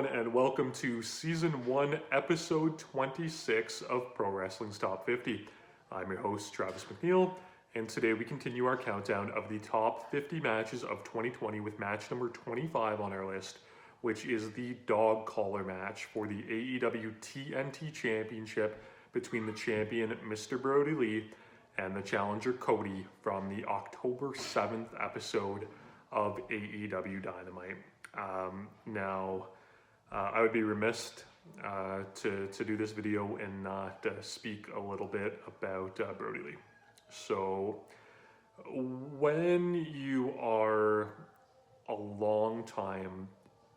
everyone, and welcome to Season 1, Episode 26 of Pro Wrestling's Top 50. I'm your host, Travis McNeil, and today we continue our countdown of the top 50 matches of 2020 with match number 25 on our list, which is the dog collar match for the AEW TNT Championship between the champion, Mr. Brodie Lee, and the challenger, Cody, from the October 7th episode of AEW Dynamite. I would be remiss to do this video and not speak a little bit about Brodie Lee. So when you are a long time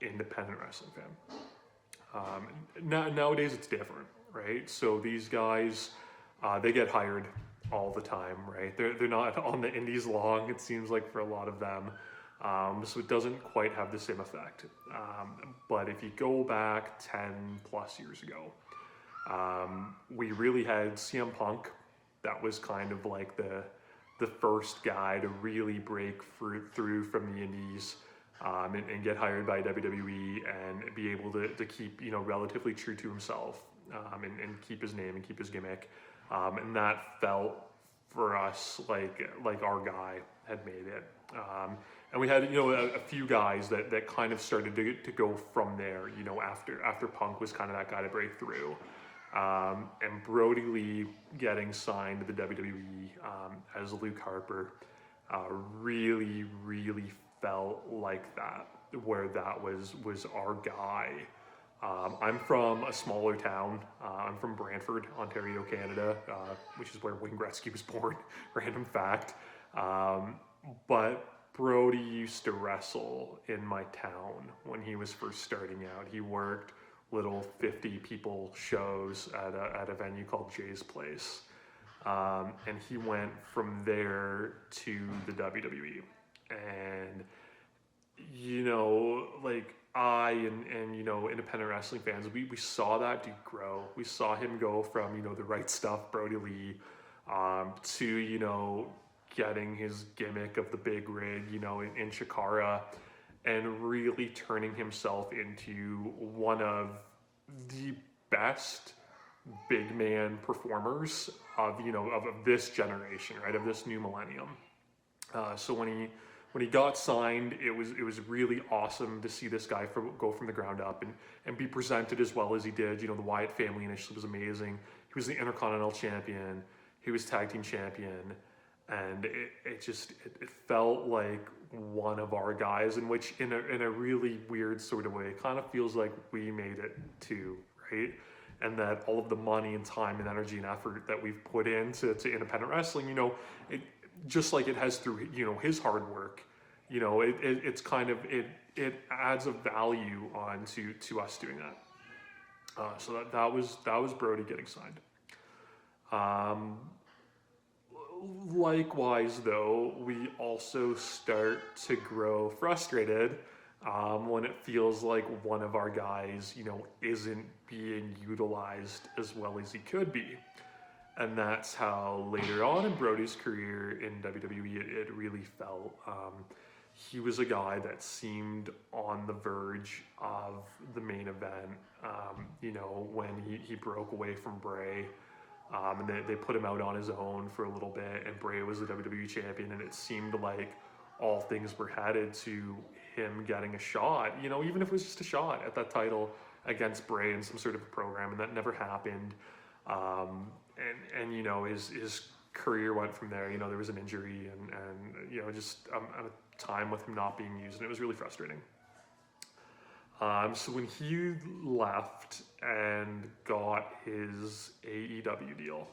independent wrestling fan, nowadays it's different, right? So these guys, they get hired all the time, right? They're not on the indies long, it seems like, for a lot of them. So it doesn't quite have the same effect. But if you go back 10 plus years ago, we really had CM Punk. That was kind of like the first guy to really break through from the indies and get hired by WWE and be able to keep, relatively true to himself and keep his name and keep his gimmick. And that felt for us like our guy had made it. And we had, a few guys that kind of started to go from there, after Punk was kind of that guy to break through. And Brodie Lee getting signed to the WWE as Luke Harper really, really felt like that, where that was our guy. I'm from a smaller town. I'm from Brantford, Ontario, Canada, which is where Wayne Gretzky was born, random fact. But Brodie used to wrestle in my town when he was first starting out. He worked little 50 people shows at a venue called Jay's Place. And he went from there to the WWE. And, I and independent wrestling fans, we saw that dude grow. We saw him go from, the right stuff, Brodie Lee, to, getting his gimmick of the big rig, in Chikara, and really turning himself into one of the best big man performers of this generation, right, of this new millennium. So when he got signed, it was really awesome to see this guy go from the ground up and be presented as well as he did. The Wyatt family initially was amazing. He was the Intercontinental Champion. He was Tag Team Champion. And it felt like one of our guys, in which in a really weird sort of way, it kind of feels like we made it too, right? And that all of the money and time and energy and effort that we've put into independent wrestling, it, just like it has through, his hard work, it's kind of, it adds a value on to us doing that. So that was Brodie getting signed. Likewise, though, we also start to grow frustrated when it feels like one of our guys, isn't being utilized as well as he could be. And that's how later on in Brodie's career in WWE, it really felt. He was a guy that seemed on the verge of the main event, when he broke away from Bray. And they put him out on his own for a little bit, and Bray was the WWE champion, and it seemed like all things were headed to him getting a shot, even if it was just a shot at that title against Bray in some sort of a program, and that never happened. His career went from there. There was an injury and just a time with him not being used, and it was really frustrating. So when he left and got his AEW deal,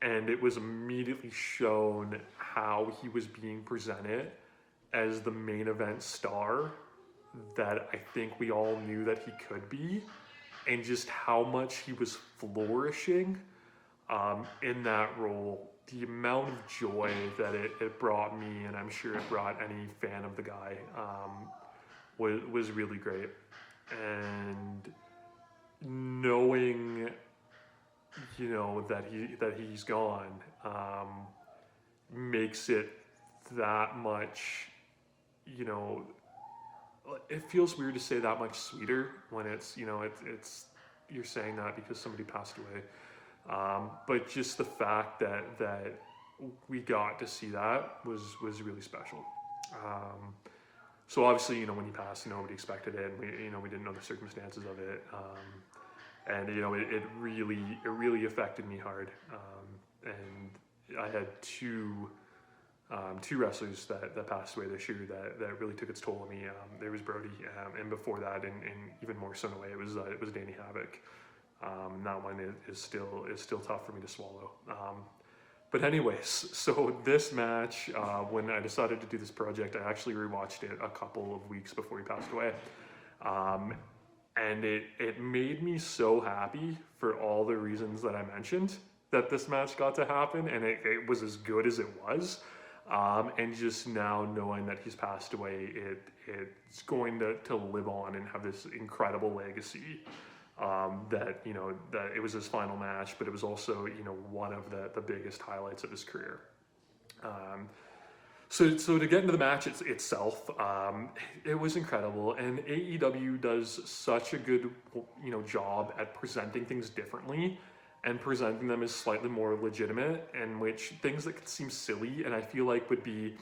and it was immediately shown how he was being presented as the main event star that I think we all knew that he could be, and just how much he was flourishing in that role, the amount of joy that it brought me, and I'm sure it brought any fan of the guy, was really great. And knowing, that he's gone, makes it that much, it feels weird to say that much sweeter when it's, you know, it's you're saying that because somebody passed away. But just the fact that we got to see that was really special. So obviously, you know, when he passed, nobody expected it, and we didn't know the circumstances of it, and you know, it really affected me hard. And I had two wrestlers that passed away this year that really took its toll on me. There was Brodie, and before that, and even more so in a way, it was Danny Havoc. That one is still tough for me to swallow. But anyways, so this match, when I decided to do this project, I actually rewatched it a couple of weeks before he passed away. And it made me so happy for all the reasons that I mentioned that this match got to happen, and it was as good as it was. And just now knowing that he's passed away, it's going to live on and have this incredible legacy. That, you know, that it was his final match, but it was also, you know, one of the biggest highlights of his career. So to get into the match itself, it was incredible, and AEW does such a good, you know, job at presenting things differently and presenting them as slightly more legitimate, and which things that could seem silly and I feel like would be,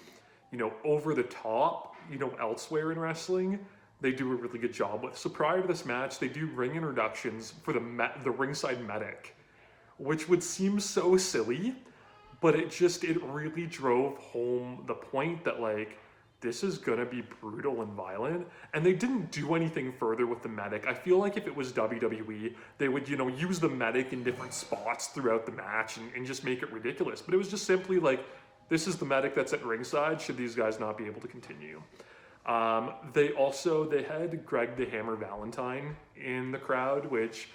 you know, over the top, you know, elsewhere in wrestling, they do a really good job with. So prior to this match, they do ring introductions for the ringside medic, which would seem so silly, but it really drove home the point that, like, this is gonna be brutal and violent. And they didn't do anything further with the medic. I feel like if it was WWE, they would, you know, use the medic in different spots throughout the match and just make it ridiculous. But it was just simply like, this is the medic that's at ringside, should these guys not be able to continue. They had Greg the Hammer Valentine in the crowd, which,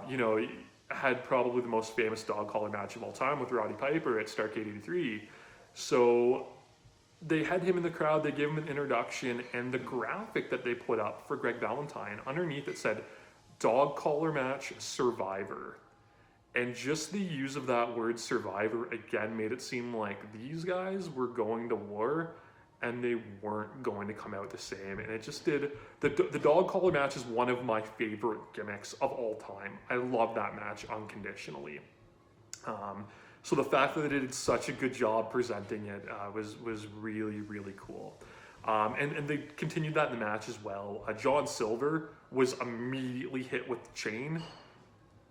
you know, had probably the most famous dog collar match of all time with Roddy Piper at Starrcade 83. So they had him in the crowd, they gave him an introduction, and the graphic that they put up for Greg Valentine, underneath it said, dog collar match survivor. And just the use of that word survivor again made it seem like these guys were going to war and they weren't going to come out the same. And it just did. The dog collar match is one of my favorite gimmicks of all time. I love that match unconditionally. So the fact that they did such a good job presenting it was really, really cool. And they continued that in the match as well. John Silver was immediately hit with the chain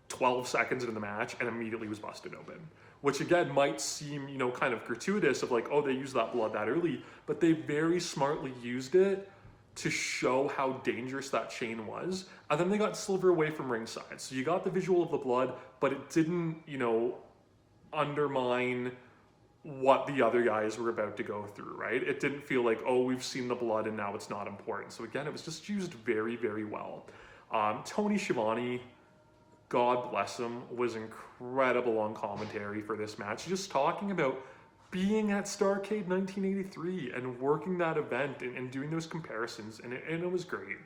12 seconds into the match and immediately was busted open. Which again might seem, you know, kind of gratuitous of like, oh, they used that blood that early, but they very smartly used it to show how dangerous that chain was. And then they got Silver away from ringside. So you got the visual of the blood, but it didn't, you know, undermine what the other guys were about to go through, right? It didn't feel like, oh, we've seen the blood and now it's not important. So again, it was just used very, very well. Tony Schiavone, God bless him, was incredible on commentary for this match. Just talking about being at Starrcade 1983 and working that event and doing those comparisons, and it was great.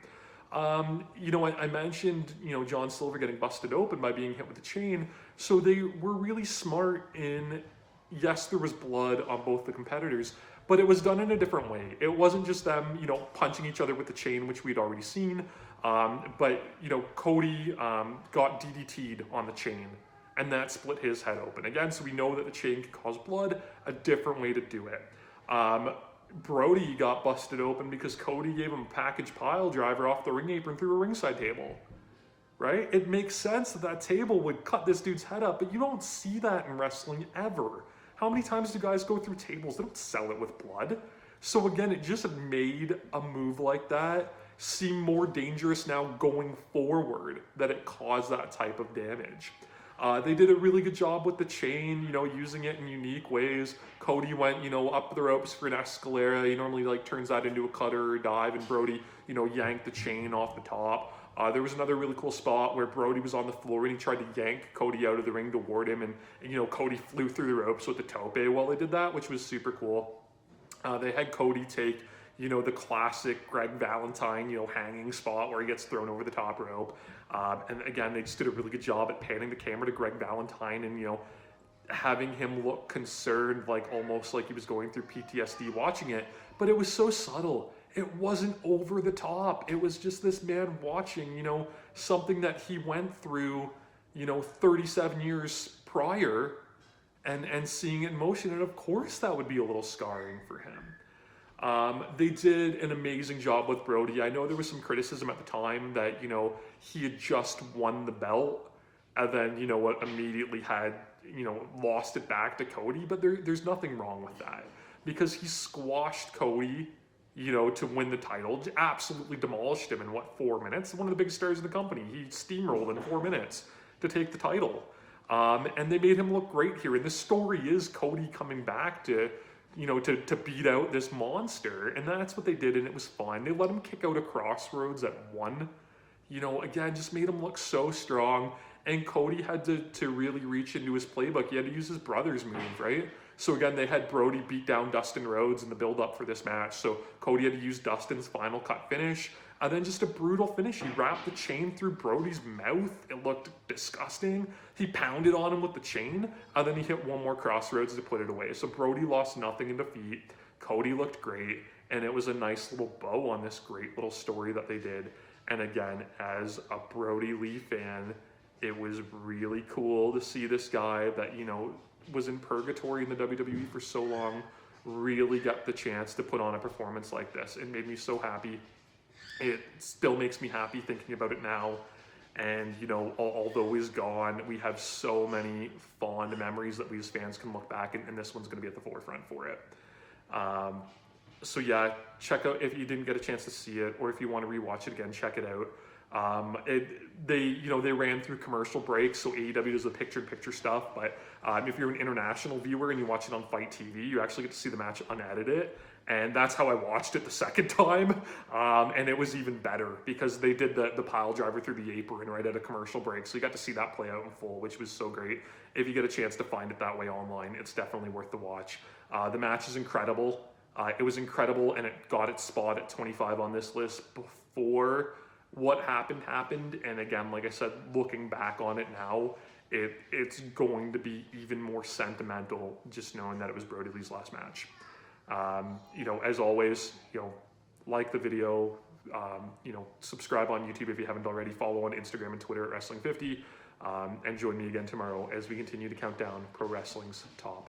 You know, I mentioned, you know, John Silver getting busted open by being hit with a chain. So they were really smart in, yes, there was blood on both the competitors, but it was done in a different way. It wasn't just them, you know, punching each other with the chain, which we'd already seen. But, you know, Cody got DDT'd on the chain, and that split his head open. Again, so we know that the chain can cause blood, a different way to do it. Brodie got busted open because Cody gave him a package pile driver off the ring apron through a ringside table. Right? It makes sense that table would cut this dude's head up, but you don't see that in wrestling ever. How many times do guys go through tables? They don't sell it with blood. So again, it just made a move like that seem more dangerous now going forward, that it caused that type of damage. They did a really good job with the chain, you know, using it in unique ways. Cody went, you know, up the ropes for an Escalera. He normally like turns that into a cutter or a dive, and Brodie, you know, yanked the chain off the top. There was another really cool spot where Brodie was on the floor and he tried to yank Cody out of the ring toward him, and you know, Cody flew through the ropes with the tope while they did that, which was super cool. They had Cody take, you know, the classic Greg Valentine, you know, hanging spot where he gets thrown over the top rope. And again, they just did a really good job at panning the camera to Greg Valentine and, you know, having him look concerned, like almost like he was going through PTSD watching it. But it was so subtle. It wasn't over the top. It was just this man watching, you know, something that he went through, you know, 37 years prior, and seeing it in motion. And of course that would be a little scarring for him. They did an amazing job with Brodie. I know there was some criticism at the time that, you know, he had just won the belt and then, you know what, immediately had, you know, lost it back to Cody. But there's nothing wrong with that, because he squashed Cody, you know, to win the title. Absolutely demolished him in, what, 4 minutes? One of the biggest stars in the company. He steamrolled in 4 minutes to take the title. And they made him look great here. And the story is Cody coming back to, you know, to beat out this monster. And that's what they did, and it was fun. They let him kick out a Crossroads at 1. You know, again, just made him look so strong. And Cody had to really reach into his playbook. He had to use his brother's move, right? So again, they had Brodie beat down Dustin Rhodes in the build-up for this match. So Cody had to use Dustin's final cut finish. And then just a brutal finish. He wrapped the chain through Brodie's mouth. It looked disgusting. He pounded on him with the chain, and then he hit one more Crossroads to put it away. So Brodie lost nothing in defeat. Cody looked great, and it was a nice little bow on this great little story that they did. And again, as a Brodie Lee fan, it was really cool to see this guy that, you know, was in purgatory in the WWE for so long really get the chance to put on a performance like this. It made me so happy. It still makes me happy thinking about it now. And, you know, although he's gone, we have so many fond memories that we as fans can look back, and this one's going to be at the forefront for it. So yeah, check out, if you didn't get a chance to see it, or if you want to rewatch it again, check it out. They ran through commercial breaks, so AEW does the picture-in-picture stuff, but if you're an international viewer and you watch it on Fight TV, you actually get to see the match unedited. And that's how I watched it the second time. And it was even better because they did the pile driver through the apron right at a commercial break. So you got to see that play out in full, which was so great. If you get a chance to find it that way online, it's definitely worth the watch. The match is incredible. It was incredible, and it got its spot at 25 on this list before what happened. And again, like I said, looking back on it now, it's going to be even more sentimental just knowing that it was Brodie Lee's last match. You know, as always, you know, like the video, you know, subscribe on YouTube if you haven't already, follow on Instagram and Twitter at Wrestling50, and join me again tomorrow as we continue to count down pro wrestling's top.